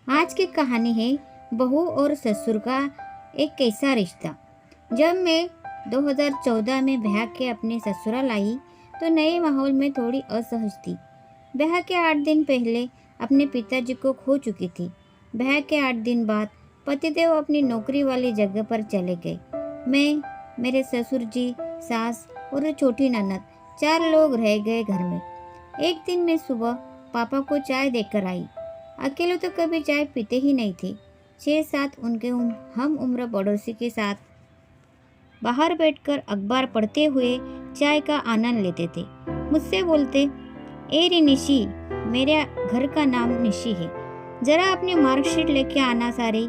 आज की कहानी है बहू और ससुर का एक कैसा रिश्ता। जब मैं 2014 में ब्याह के अपने ससुराल आई तो नए माहौल में थोड़ी असहज थी। ब्याह के 8 दिन पहले अपने पिताजी को खो चुकी थी। ब्याह के 8 दिन बाद पतिदेव अपनी नौकरी वाली जगह पर चले गए। मैं, मेरे ससुर जी, सास और छोटी ननद 4 लोग रह गए घर में। एक दिन मैं सुबह पापा को चाय देकर आई। अकेले तो कभी चाय पीते ही नहीं थे। 6-7 उनके हम उम्र पड़ोसी के साथ बाहर बैठकर अखबार पढ़ते हुए चाय का आनंद लेते थे। मुझसे बोलते, ए रे निशी, मेरे घर का नाम निशी है, जरा अपनी मार्कशीट लेके आना सारी।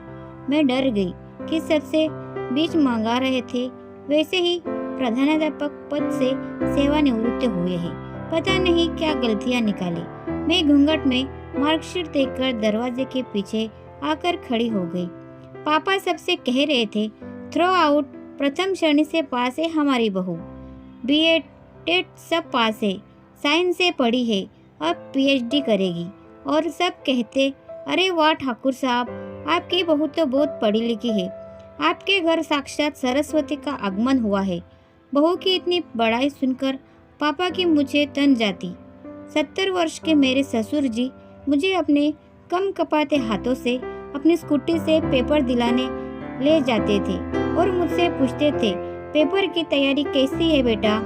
मैं डर गई कि सबसे बीच मंगा रहे थे। वैसे ही प्रधानाध्यापक पद से सेवानिवृत्त हुए हैं। पता नहीं क्या गलतियां निकाली। मैं घूंघट में मार्कशीट देखकर दरवाजे के पीछे आकर खड़ी हो गई। पापा सबसे कह रहे थे, थ्रो आउट, प्रथम श्रेणी से पास है हमारी बहू, बीएड टेट सब पास है, साइंस से पढ़ी है, अब पीएचडी करेगी। और सब कहते, अरे वाह ठाकुर साहब, आपकी बहू तो बहुत पढ़ी लिखी है, आपके घर साक्षात सरस्वती का आगमन हुआ है। बहू की इतनी बड़ाई सुनकर पापा की मुझे तन जाती। 70 वर्ष के मेरे ससुर जी मुझे अपने कम कपाते हाथों से अपनी स्कूटी से पेपर दिलाने ले जाते थे और मुझसे पूछते थे, पेपर की तैयारी कैसी है बेटा?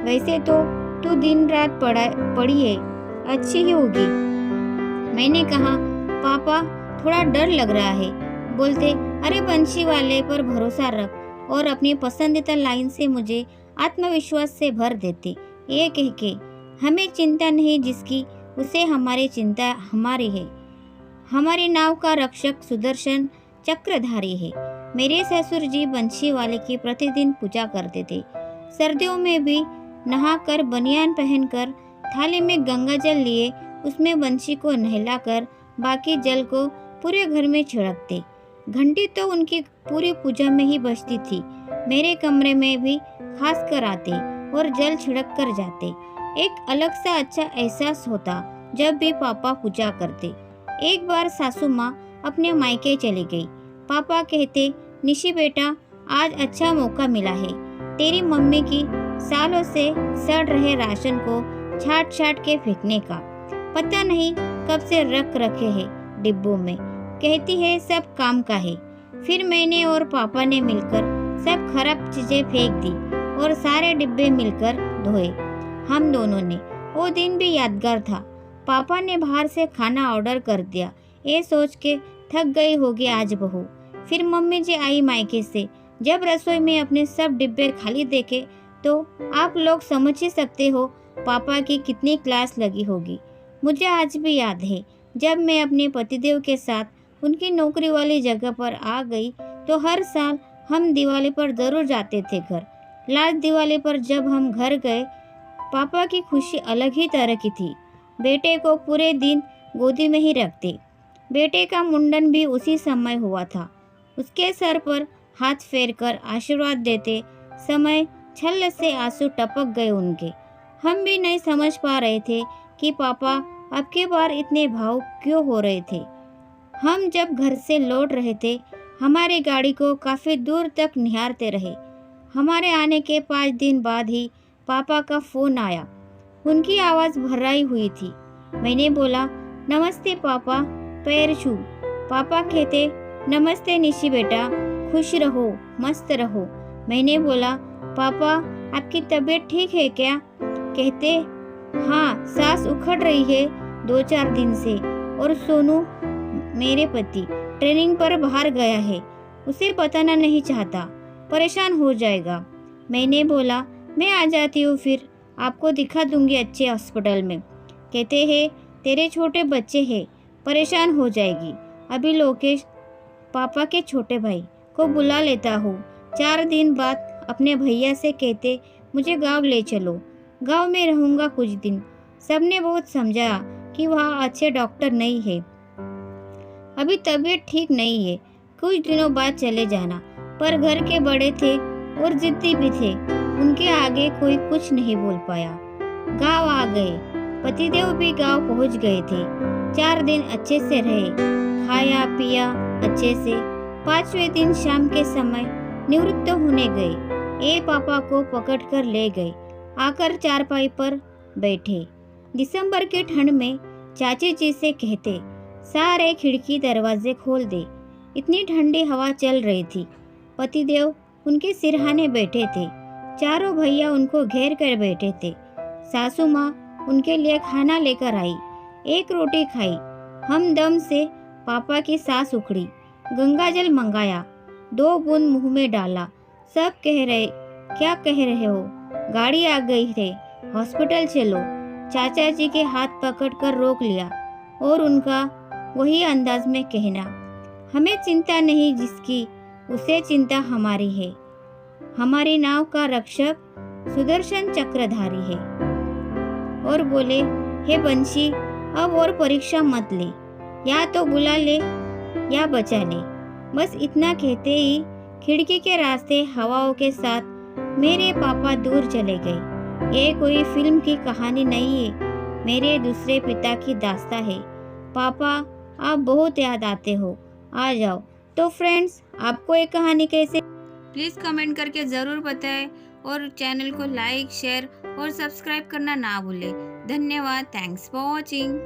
वैसे तो तू दिन रात पढ़ी है, अच्छी ही होगी। मैंने कहा, पापा थोड़ा डर लग रहा है। बोलते, अरे बंशी वाले पर भरोसा रख, और अपनी पसंदीदा लाइन से मुझे आत्मविश्वास से भर देते, ये कह के, हमें चिंता नहीं जिसकी, उसे हमारी चिंता हमारी है। हमारी नाव का रक्षक सुदर्शन चक्रधारी है। मेरे ससुर जी बंशी वाले की प्रतिदिन पूजा करते थे। सर्दियों में भी नहाकर बनियान पहनकर थाली में गंगा जल लिए उसमें बंशी को नहलाकर बाकी जल को पूरे घर में छिड़कते। घंटी तो उनकी पूरी पूजा में ही बजती थी। मेरे कमरे में भी खास कर आते और जल छिड़क कर जाते। एक अलग सा अच्छा एहसास होता जब भी पापा पूजा करते। एक बार सासू माँ अपने मायके चली गई। पापा कहते, निशी बेटा, आज अच्छा मौका मिला है तेरी मम्मी की सालों से सड़ रहे राशन को छाट छाट के फेंकने का। पता नहीं कब से रख रखे हैं डिब्बों में, कहती है सब काम का है। फिर मैंने और पापा ने मिलकर सब खराब चीजें फेंक दी और सारे डिब्बे मिलकर धोए हम दोनों ने। वो दिन भी यादगार था। पापा ने बाहर से खाना ऑर्डर कर दिया, ये सोच के थक गई होगी आज बहू। फिर मम्मी जी आई मायके से। जब रसोई में अपने सब डिब्बे खाली देखे तो आप लोग समझ ही सकते हो पापा की कितनी क्लास लगी होगी। मुझे आज भी याद है, जब मैं अपने पतिदेव के साथ उनकी नौकरी वाली जगह पर आ गई तो हर साल हम दिवाली पर जरूर जाते थे घर। लास्ट दिवाली पर जब हम घर गए, पापा की खुशी अलग ही तरह की थी। बेटे को पूरे दिन गोदी में ही रखते। बेटे का मुंडन भी उसी समय हुआ था। उसके सर पर हाथ फेरकर आशीर्वाद देते समय छल से आंसू टपक गए उनके। हम भी नहीं समझ पा रहे थे कि पापा अब की बार इतने भावुक क्यों हो रहे थे। हम जब घर से लौट रहे थे, हमारी गाड़ी को काफ़ी दूर तक निहारते रहे। हमारे आने के 5 दिन बाद ही पापा का फ़ोन आया। उनकी आवाज़ भर्राई हुई थी। मैंने बोला, नमस्ते पापा, पैर छू। पापा कहते, नमस्ते निशी बेटा, खुश रहो, मस्त रहो। मैंने बोला, पापा आपकी तबीयत ठीक है क्या? कहते, हाँ, सांस उखड़ रही है 2-4 दिन से, और सोनू मेरे पति ट्रेनिंग पर बाहर गया है, उसे बताना नहीं चाहता, परेशान हो जाएगा। मैंने बोला, मैं आ जाती हूँ, फिर आपको दिखा दूंगी अच्छे हॉस्पिटल में। कहते हैं, तेरे छोटे बच्चे हैं, परेशान हो जाएगी। अभी लोकेश, पापा के छोटे भाई, को बुला लेता हूँ। 4 दिन बाद अपने भैया से कहते, मुझे गांव ले चलो, गांव में रहूँगा कुछ दिन। सबने बहुत समझाया कि वहाँ अच्छे डॉक्टर नहीं है, अभी तबीयत ठीक नहीं है, कुछ दिनों बाद चले जाना। पर घर के बड़े थे और जिद्दी भी थे, उनके आगे कोई कुछ नहीं बोल पाया। गांव आ गए। पतिदेव भी गांव पहुंच गए थे। 4 दिन अच्छे से रहे, खाया पिया अच्छे से। 5वें दिन शाम के समय निवृत्त होने गए। ए पापा को पकड़कर ले गए। आकर चारपाई पर बैठे। दिसंबर की ठंड में चाची जी से कहते, सारे खिड़की दरवाजे खोल दे। इतनी ठंडी हवा चल रही थी। पतिदेव उनके सिरहाने बैठे थे। चारों भैया उनको घेर कर बैठे थे। सासू माँ उनके लिए खाना लेकर आई। एक रोटी खाई। हमदम से पापा की सांस उखड़ी। गंगाजल मंगाया। 2 बूंद मुंह में डाला। सब कह रहे, क्या कह रहे हो? गाड़ी आ गई है, हॉस्पिटल चलो। चाचा जी के हाथ पकड़कर रोक लिया और उनका वही अंदाज में कहना, हमें चिंता नहीं जिसकी, उसे चिंता हमारी है। हमारी नाव का रक्षक सुदर्शन चक्रधारी है। और बोले, हे बंशी, अब और परीक्षा मत ले, या तो बुला ले या बचा ले। बस इतना कहते ही खिड़की के रास्ते हवाओं के साथ मेरे पापा दूर चले गए। ये कोई फिल्म की कहानी नहीं है, मेरे दूसरे पिता की दास्तां है। पापा, आप बहुत याद आते हो, आ जाओ। तो फ्रेंड्स, आपको ये कहानी कैसे, प्लीज़ कमेंट करके ज़रूर बताएं और चैनल को लाइक, शेयर और सब्सक्राइब करना ना भूलें। धन्यवाद। Thanks for watching.